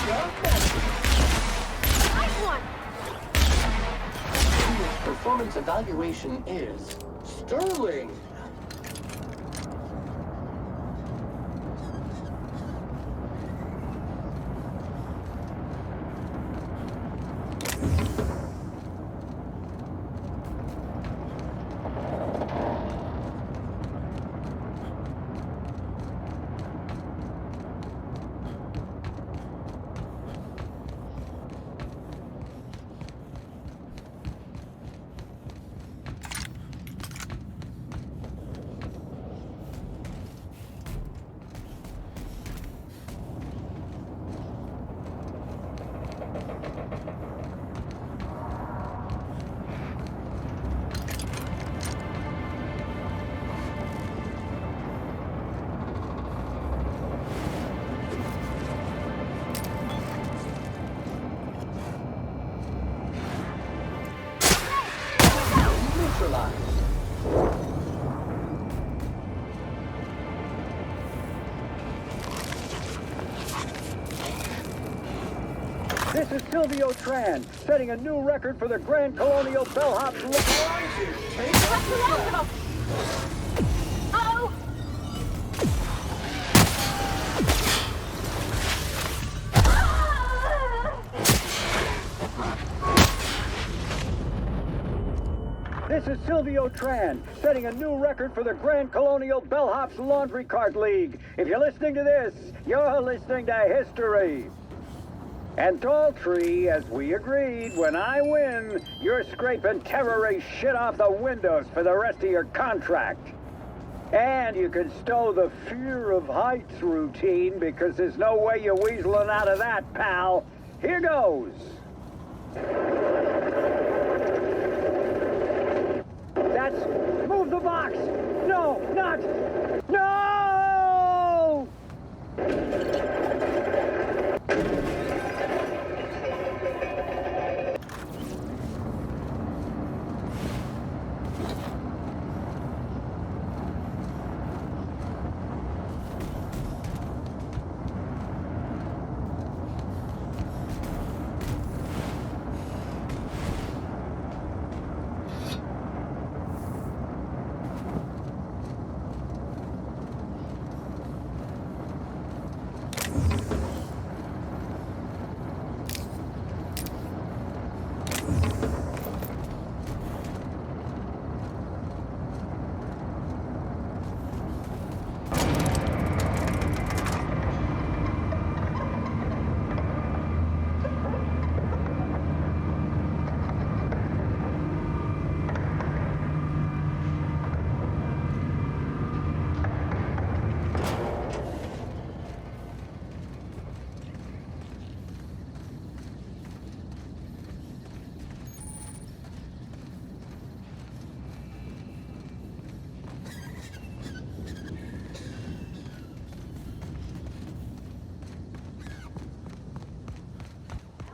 Nice one! Performance evaluation is sterling. This is Silvio Tran, setting a new record for the Grand Colonial Bellhop. Oh! This is Silvio Tran, setting a new record for the Grand Colonial Bellhops Laundry Cart League. If you're listening to this, you're listening to history. And Daltrey, as we agreed, when I win, you're scraping terrorist shit off the windows for the rest of your contract. And you can stow the fear of heights routine, because there's no way you're weaseling out of that, pal. Here goes. That's... Move the box! No, not... No!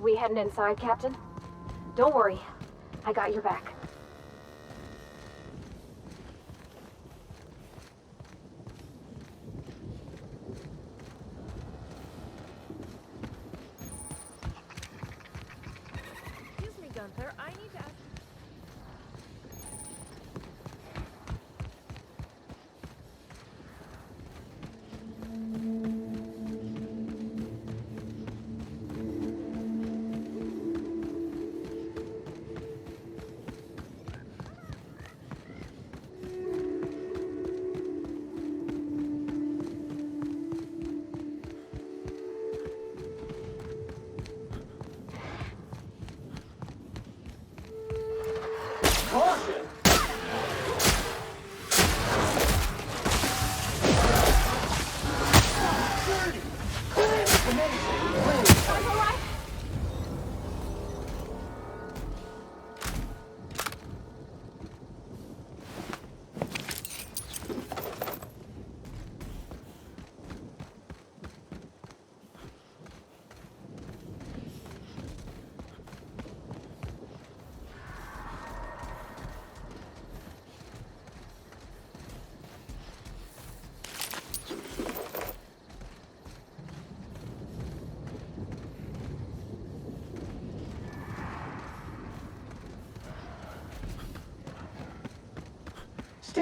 We heading inside, Captain? Don't worry. I got your back. Excuse me, Gunther. I need to ask... Caution!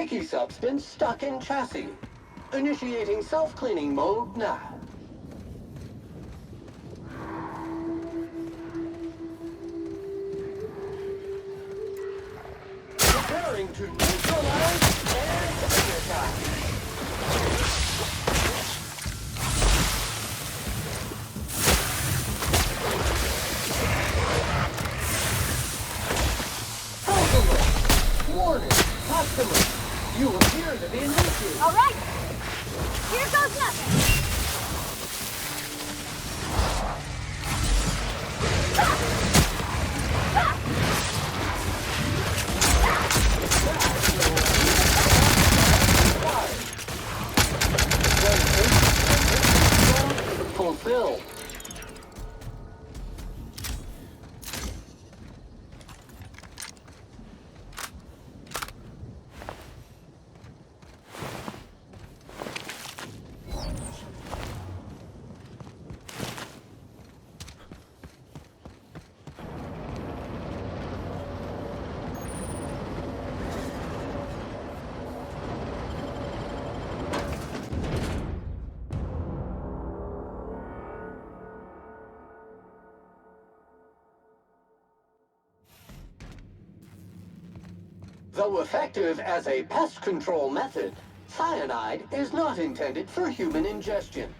Sticky substance stuck in chassis. Initiating self-cleaning mode now. Preparing to neutralize and attack. Health alert! Warning! Customer! You appear to be initiated. All right. Here goes nothing. Fulfilled. Though effective as a pest control method, cyanide is not intended for human ingestion.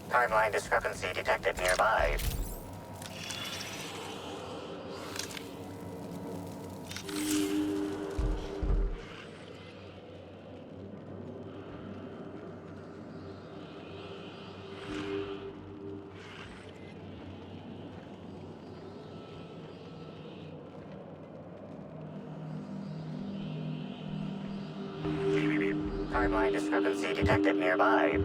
Timeline discrepancy detected nearby. Timeline discrepancy detected nearby.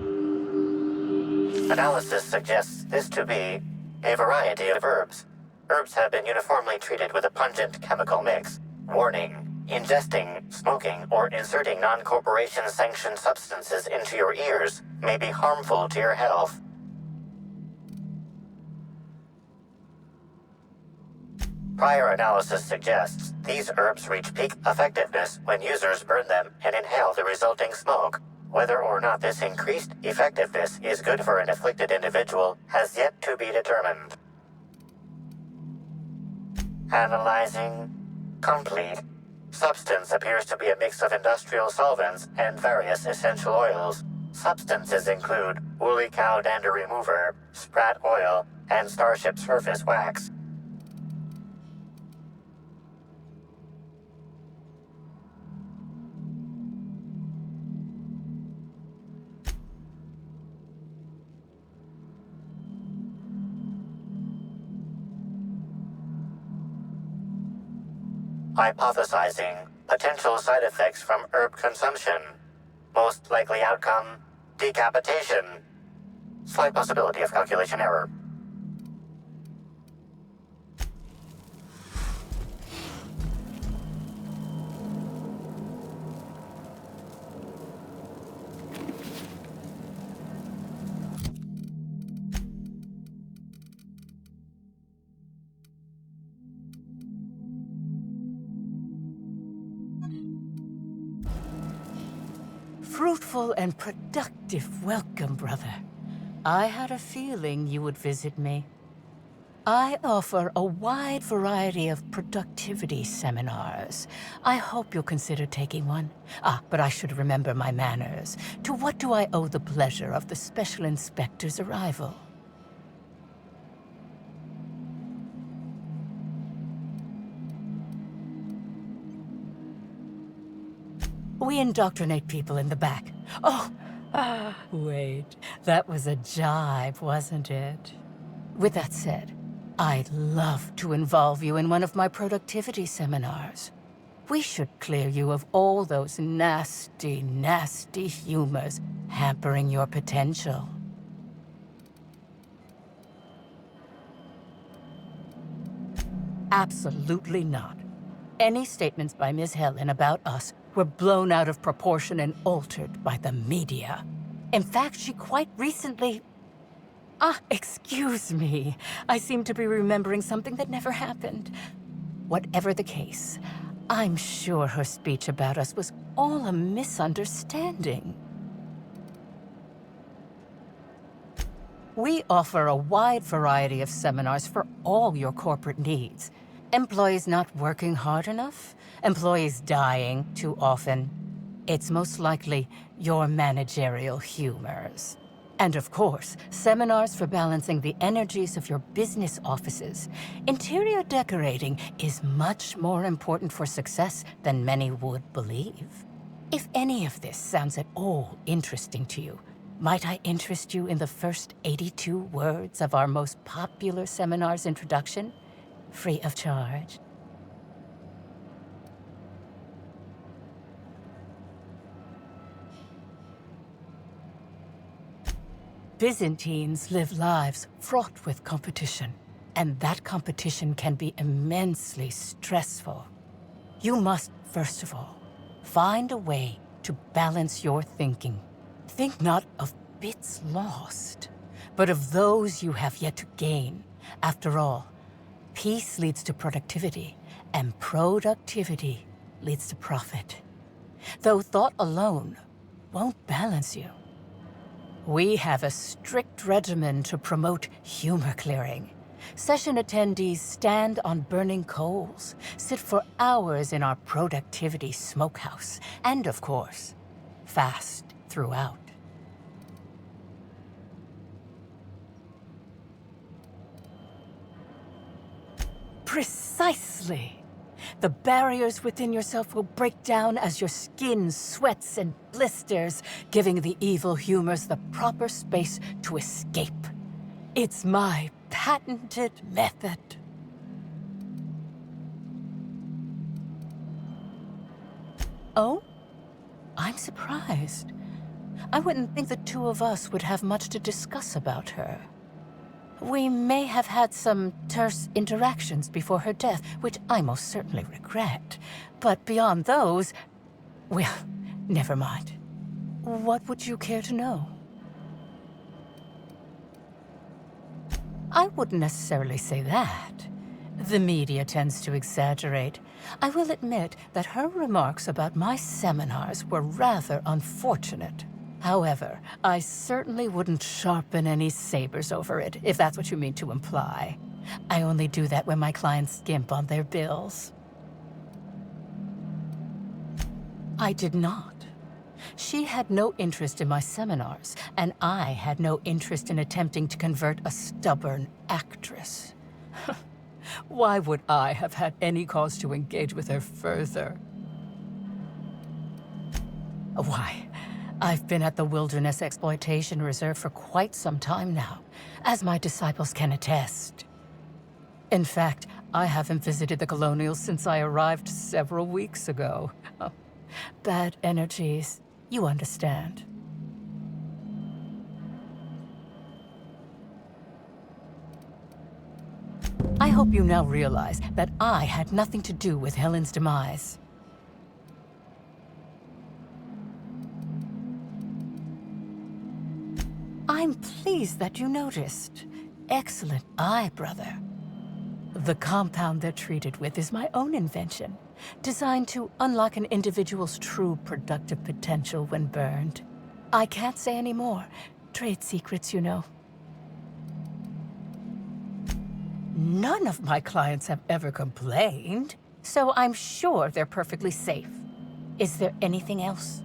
Analysis suggests this to be a variety of herbs. Herbs have been uniformly treated with a pungent chemical mix. Warning: ingesting, smoking, or inserting non-corporation sanctioned substances into your ears may be harmful to your health. Prior analysis suggests these herbs reach peak effectiveness when users burn them and inhale the resulting smoke. Whether or not this increased effectiveness is good for an afflicted individual has yet to be determined. Analyzing. Complete. Substance appears to be a mix of industrial solvents and various essential oils. Substances include woolly cow dander remover, sprat oil, and starship surface wax. Hypothesizing potential side effects from herb consumption. Most likely outcome, decapitation. Slight possibility of calculation error. Fruitful and productive welcome, brother. I had a feeling you would visit me. I offer a wide variety of productivity seminars. I hope you'll consider taking one. But I should remember my manners. To what do I owe the pleasure of the Special Inspector's arrival? We indoctrinate people in the back. Wait. That was a jibe, wasn't it? With that said, I'd love to involve you in one of my productivity seminars. We should clear you of all those nasty, nasty humors hampering your potential. Absolutely not. Any statements by Ms. Helen about us were blown out of proportion and altered by the media. In fact, she quite recently... excuse me. I seem to be remembering something that never happened. Whatever the case, I'm sure her speech about us was all a misunderstanding. We offer a wide variety of seminars for all your corporate needs. Employees not working hard enough? Employees dying too often? It's most likely your managerial humors. And of course, seminars for balancing the energies of your business offices. Interior decorating is much more important for success than many would believe. If any of this sounds at all interesting to you, might I interest you in the first 82 words of our most popular seminar's introduction? Free of charge. Byzantines live lives fraught with competition, and that competition can be immensely stressful. You must, first of all, find a way to balance your thinking. Think not of bits lost, but of those you have yet to gain. After all, peace leads to productivity, and productivity leads to profit. Though thought alone won't balance you. We have a strict regimen to promote humor clearing. Session attendees stand on burning coals, sit for hours in our productivity smokehouse, and of course, fast throughout. Precisely. The barriers within yourself will break down as your skin sweats and blisters, giving the evil humors the proper space to escape. It's my patented method. Oh? I'm surprised. I wouldn't think the two of us would have much to discuss about her. We may have had some terse interactions before her death, which I most certainly regret. But beyond those, well, never mind. What would you care to know? I wouldn't necessarily say that. The media tends to exaggerate. I will admit that her remarks about my seminars were rather unfortunate. However, I certainly wouldn't sharpen any sabers over it, if that's what you mean to imply. I only do that when my clients skimp on their bills. I did not. She had no interest in my seminars, and I had no interest in attempting to convert a stubborn actress. Why would I have had any cause to engage with her further? Why, I've been at the Wilderness Exploitation Reserve for quite some time now, as my disciples can attest. In fact, I haven't visited the Colonials since I arrived several weeks ago. Bad energies, you understand. I hope you now realize that I had nothing to do with Helen's demise. I'm pleased that you noticed. Excellent eye, brother. The compound they're treated with is my own invention, designed to unlock an individual's true productive potential when burned. I can't say any more. Trade secrets, you know. None of my clients have ever complained, so I'm sure they're perfectly safe. Is there anything else?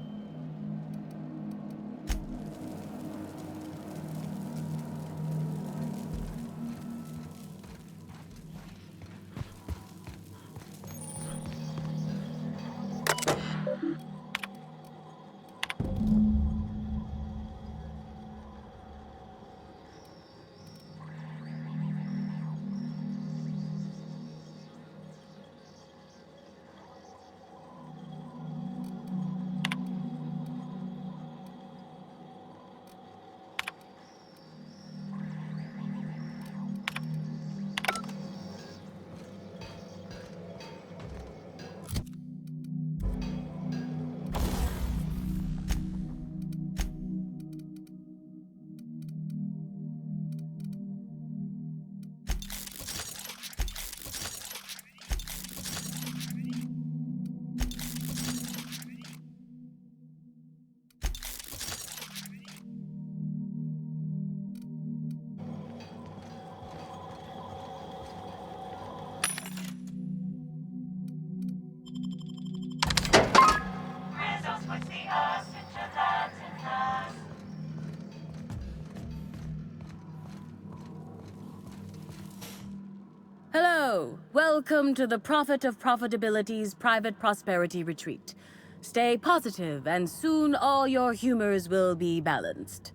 So, welcome to the Prophet of Profitability's Private Prosperity Retreat. Stay positive, and soon all your humors will be balanced.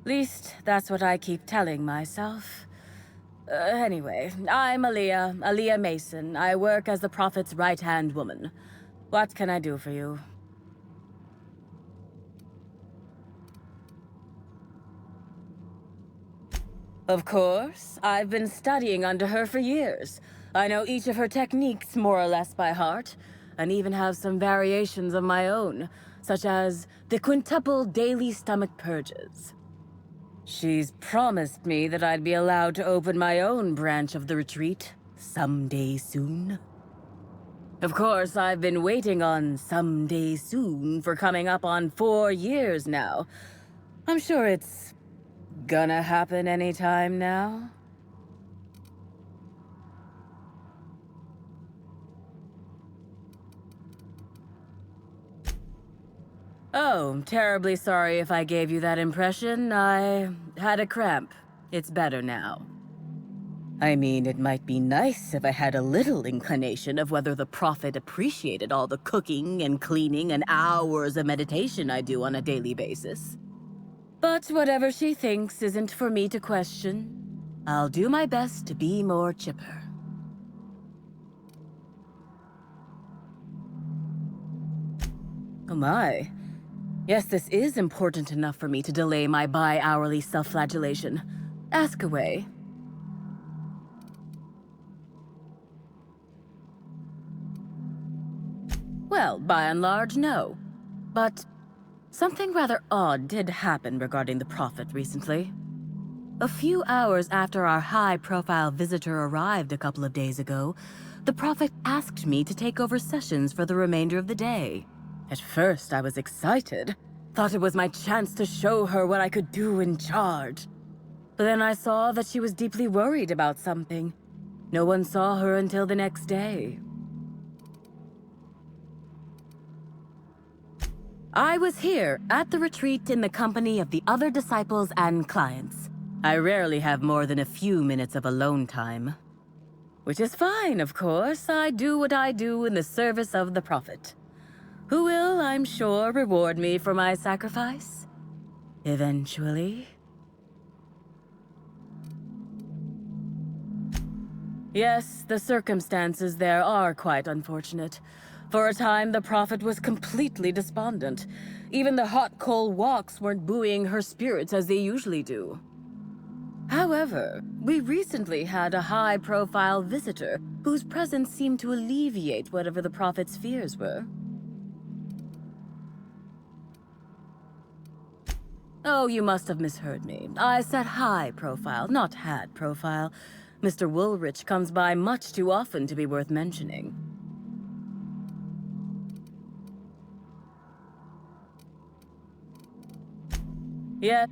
Least, that's what I keep telling myself. Anyway, I'm Aaliyah Mason. I work as the Prophet's right-hand woman. What can I do for you? Of course. I've been studying under her for years. I know each of her techniques more or less by heart, and even have some variations of my own, such as the quintuple daily stomach purges. She's promised me that I'd be allowed to open my own branch of the retreat someday soon. Of course, I've been waiting on someday soon for coming up on 4 years now. I'm sure it's gonna happen anytime now. Oh, terribly sorry if I gave you that impression. I had a cramp. It's better now. I mean, it might be nice if I had a little inclination of whether the Prophet appreciated all the cooking and cleaning and hours of meditation I do on a daily basis. But whatever she thinks isn't for me to question. I'll do my best to be more chipper. Oh my. Yes, this is important enough for me to delay my bi-hourly self-flagellation. Ask away. Well, by and large, no. But something rather odd did happen regarding the Prophet recently. A few hours after our high-profile visitor arrived a couple of days ago, the Prophet asked me to take over sessions for the remainder of the day. At first, I was excited. Thought it was my chance to show her what I could do in charge. But then I saw that she was deeply worried about something. No one saw her until the next day. I was here at the retreat in the company of the other disciples and clients. I rarely have more than a few minutes of alone time. Which is fine, of course. I do what I do in the service of the Prophet, who will, I'm sure, reward me for my sacrifice. Eventually. Yes, the circumstances there are quite unfortunate. For a time, the Prophet was completely despondent. Even the hot coal walks weren't buoying her spirits as they usually do. However, we recently had a high-profile visitor whose presence seemed to alleviate whatever the Prophet's fears were. Oh, you must have misheard me. I said high profile, not had profile. Mr. Woolrich comes by much too often to be worth mentioning. Yeah.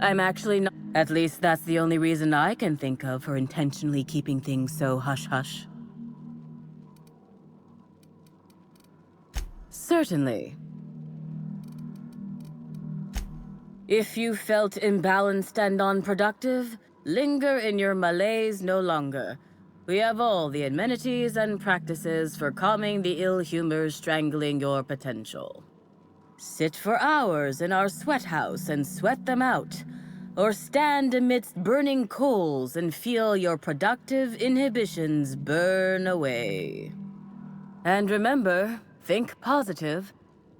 I'm actually not. At least that's the only reason I can think of for intentionally keeping things so hush-hush. Certainly. If you felt imbalanced and unproductive, linger in your malaise no longer. We have all the amenities and practices for calming the ill humors strangling your potential. Sit for hours in our sweat house and sweat them out, or stand amidst burning coals and feel your productive inhibitions burn away. And remember, think positive.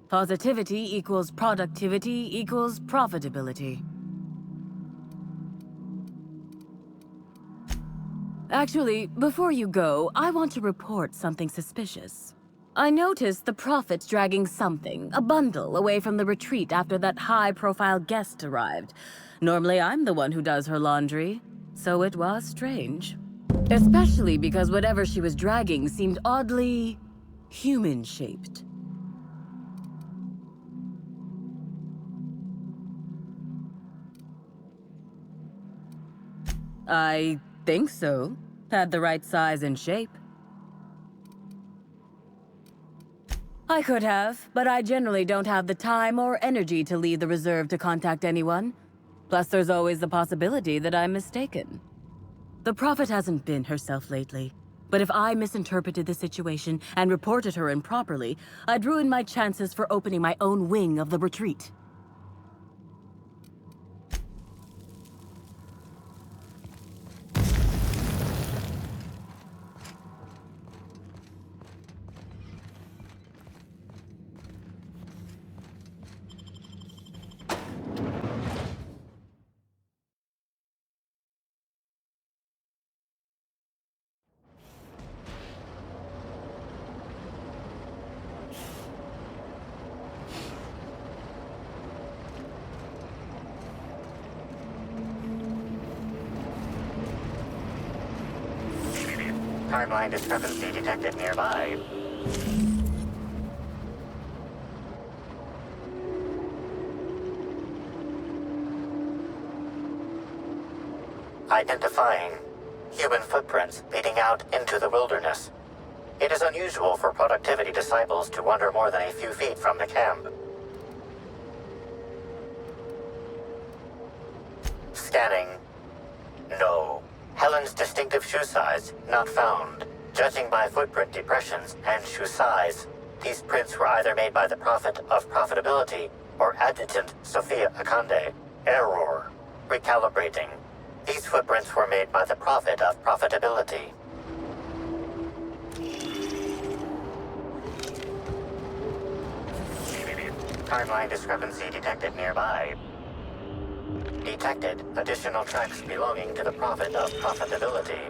Positivity equals productivity equals profitability. Actually, before you go, I want to report something suspicious. I noticed the Prophet dragging something, a bundle, away from the retreat after that high-profile guest arrived. Normally, I'm the one who does her laundry, so it was strange. Especially because whatever she was dragging seemed oddly human-shaped. I think so. Had the right size and shape. I could have, but I generally don't have the time or energy to leave the reserve to contact anyone. Plus, there's always the possibility that I'm mistaken. The Prophet hasn't been herself lately. But if I misinterpreted the situation and reported her improperly, I'd ruin my chances for opening my own wing of the retreat. Timeline discrepancy detected nearby. Identifying human footprints leading out into the wilderness. It is unusual for productivity disciples to wander more than a few feet from the camp. Scanning. No. Helen's distinctive shoe size, not found. Judging by footprint depressions and shoe size, these prints were either made by the Prophet of Profitability or Adjutant Sophia Akande. Error. Recalibrating. These footprints were made by the Prophet of Profitability. Timeline discrepancy detected nearby. Detected additional tracks belonging to the Prophet of Profitability.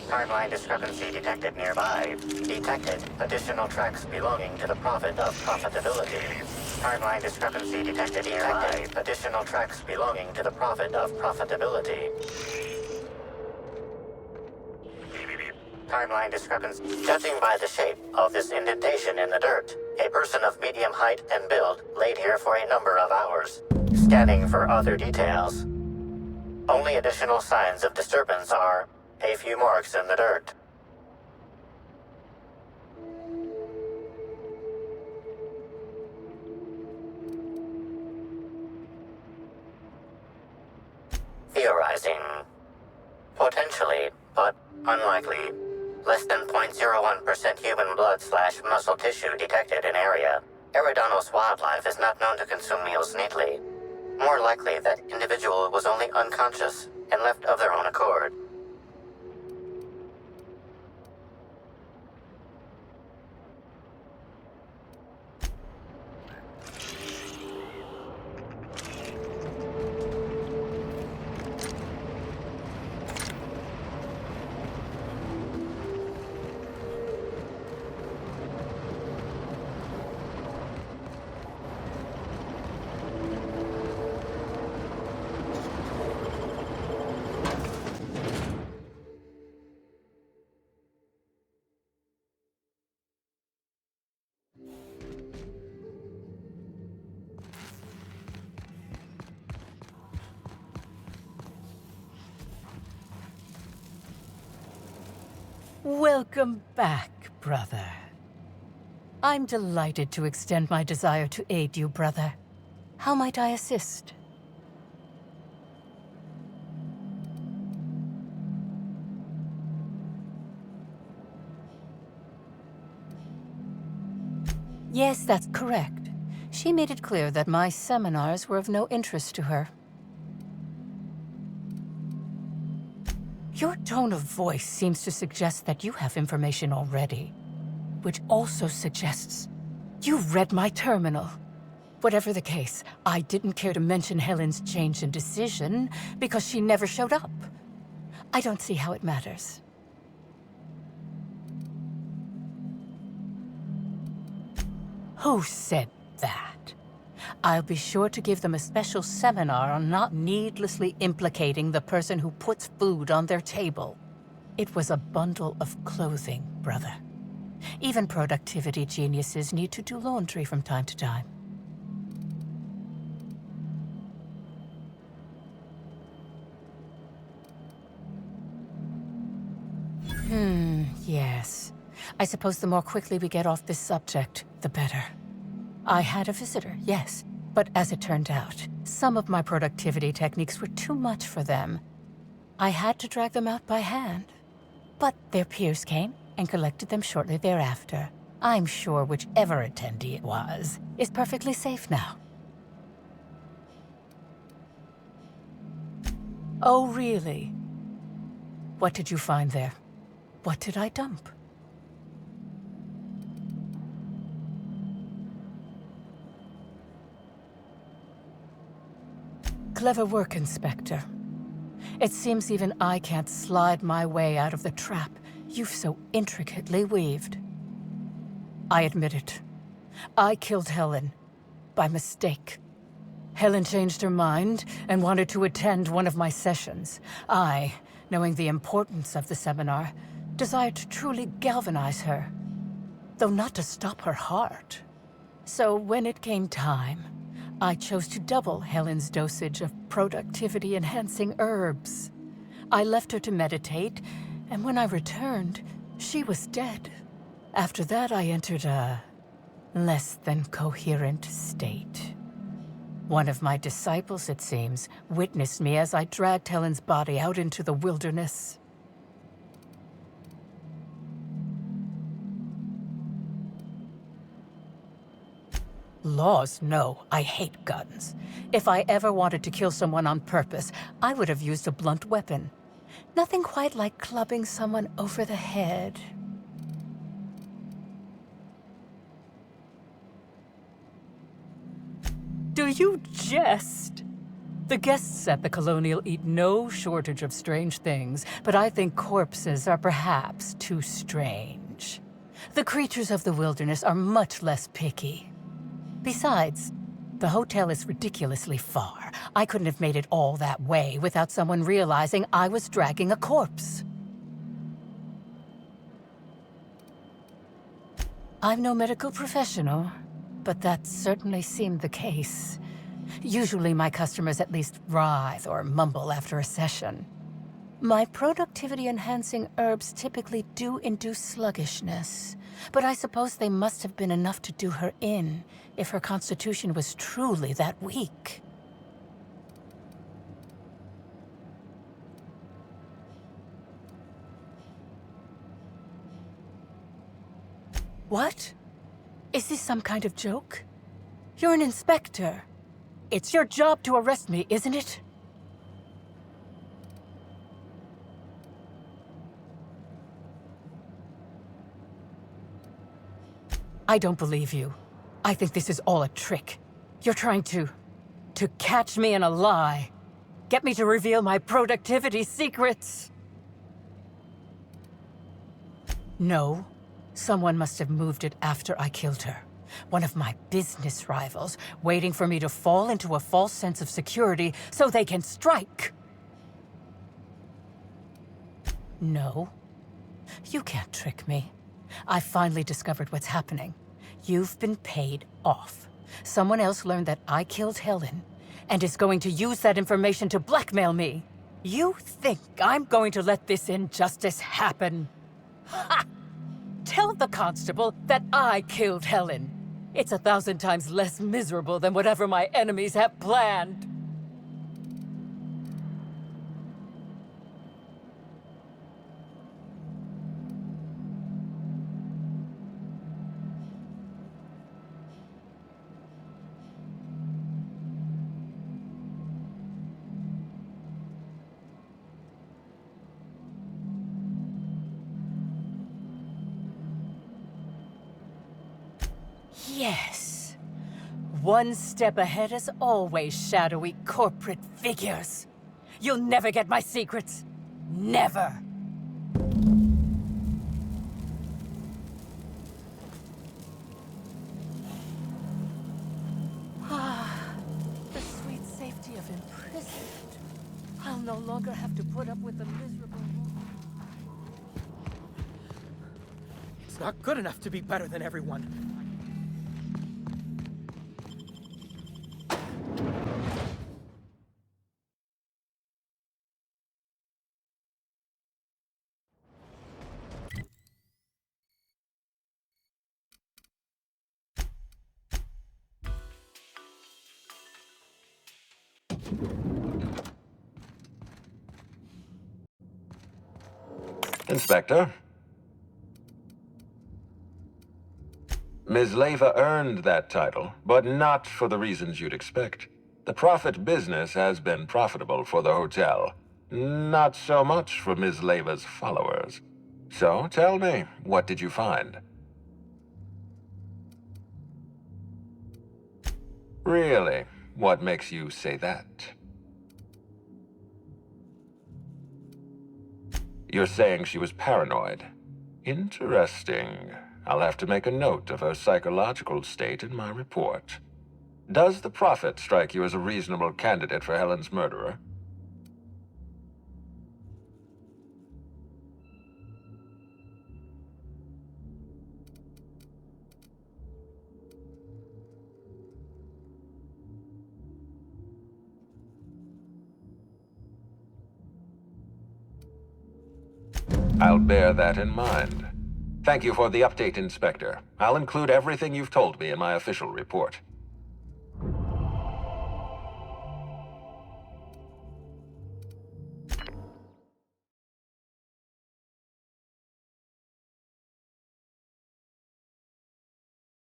Timeline discrepancy detected nearby. Detected additional tracks belonging to the Prophet of Profitability. Timeline discrepancy detected nearby. Additional tracks belonging to the Prophet of Profitability. Timeline discrepancy. Judging by the shape of this indentation in the dirt, a person of medium height and build laid here for a number of hours. Scanning for other details. Only additional signs of disturbance are a few marks in the dirt. Theorizing. Potentially, but unlikely. Less than 0.01% human blood/muscle tissue detected in area. Eridanos wildlife is not known to consume meals neatly. More likely that individual was only unconscious and left of their own accord. Welcome back, brother. I'm delighted to extend my desire to aid you, brother. How might I assist? Yes, that's correct. She made it clear that my seminars were of no interest to her. Your tone of voice seems to suggest that you have information already, which also suggests you read my terminal. Whatever the case, I didn't care to mention Helen's change in decision because she never showed up. I don't see how it matters. Who said that? I'll be sure to give them a special seminar on not needlessly implicating the person who puts food on their table. It was a bundle of clothing, brother. Even productivity geniuses need to do laundry from time to time. Yes. I suppose the more quickly we get off this subject, the better. I had a visitor, yes, But as it turned out, some of my productivity techniques were too much for them. I had to drag them out by hand. But their peers came and collected them shortly thereafter. I'm sure whichever attendee it was is perfectly safe now. Oh, really? What did you find there? What did I dump? Clever work, Inspector. It seems even I can't slide my way out of the trap you've so intricately weaved. I admit it. I killed Helen. By mistake. Helen changed her mind and wanted to attend one of my sessions. I, knowing the importance of the seminar, desired to truly galvanize her, though not to stop her heart. So when it came time, I chose to double Helen's dosage of productivity-enhancing herbs. I left her to meditate, and when I returned, she was dead. After that, I entered a less than coherent state. One of my disciples, it seems, witnessed me as I dragged Helen's body out into the wilderness. Laws, no. I hate guns. If I ever wanted to kill someone on purpose, I would have used a blunt weapon. Nothing quite like clubbing someone over the head. Do you jest? The guests at the Colonial eat no shortage of strange things, but I think corpses are perhaps too strange. The creatures of the wilderness are much less picky. Besides, the hotel is ridiculously far. I couldn't have made it all that way without someone realizing I was dragging a corpse. I'm no medical professional, but that certainly seemed the case. Usually my customers at least writhe or mumble after a session. My productivity-enhancing herbs typically do induce sluggishness, but I suppose they must have been enough to do her in, if her constitution was truly that weak. What? Is this some kind of joke? You're an inspector. It's your job to arrest me, isn't it? I don't believe you. I think this is all a trick. You're trying to catch me in a lie. Get me to reveal my productivity secrets. No. Someone must have moved it after I killed her. One of my business rivals, waiting for me to fall into a false sense of security so they can strike. No. You can't trick me. I finally discovered what's happening. You've been paid off. Someone else learned that I killed Helen, and is going to use that information to blackmail me. You think I'm going to let this injustice happen? Ha! Tell the constable that I killed Helen. It's 1,000 times less miserable than whatever my enemies have planned. Yes. One step ahead as always, shadowy corporate figures. You'll never get my secrets. Never. The sweet safety of imprisonment. I'll no longer have to put up with the miserable... It's not good enough to be better than everyone. Inspector? Ms. Leyva earned that title, but not for the reasons you'd expect. The profit business has been profitable for the hotel. Not so much for Ms. Leyva's followers. So, tell me, what did you find? Really? What makes you say that? You're saying she was paranoid. Interesting. I'll have to make a note of her psychological state in my report. Does the Prophet strike you as a reasonable candidate for Helen's murderer? I'll bear that in mind. Thank you for the update, Inspector. I'll include everything you've told me in my official report.